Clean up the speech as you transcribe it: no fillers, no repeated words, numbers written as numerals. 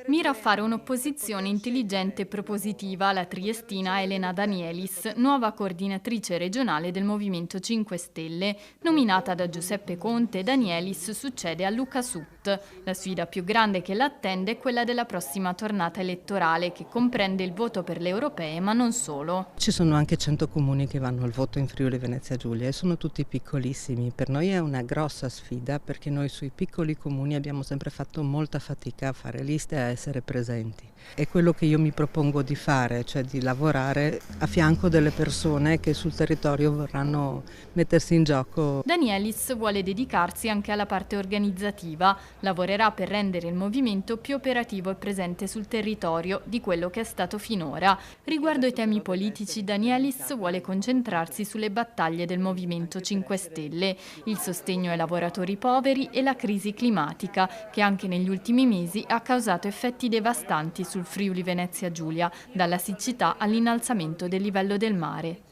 Mira a fare un'opposizione intelligente e propositiva alla triestina Elena Danielis, nuova coordinatrice regionale del Movimento 5 Stelle. Nominata da Giuseppe Conte, Danielis succede a Luca Sutt. La sfida più grande che l'attende è quella della prossima tornata elettorale, che comprende il voto per le europee, ma non solo. Ci sono anche 100 comuni che vanno al voto in Friuli Venezia Giulia e sono tutti piccolissimi. Per noi è una grossa sfida perché noi sui piccoli comuni abbiamo sempre fatto molta fatica a fare liste e a essere presenti. È quello che io mi propongo di fare, cioè di lavorare a fianco delle persone che sul territorio vorranno mettersi in gioco. Danielis vuole dedicarsi anche alla parte organizzativa. Lavorerà per rendere il movimento più operativo e presente sul territorio di quello che è stato finora. Riguardo ai temi politici, Danielis vuole concentrarsi sulle battaglie del Movimento 5 Stelle, il sostegno ai lavoratori poveri e la crisi climatica, che anche negli ultimi mesi ha causato effetti devastanti sul Friuli Venezia Giulia, dalla siccità all'innalzamento del livello del mare.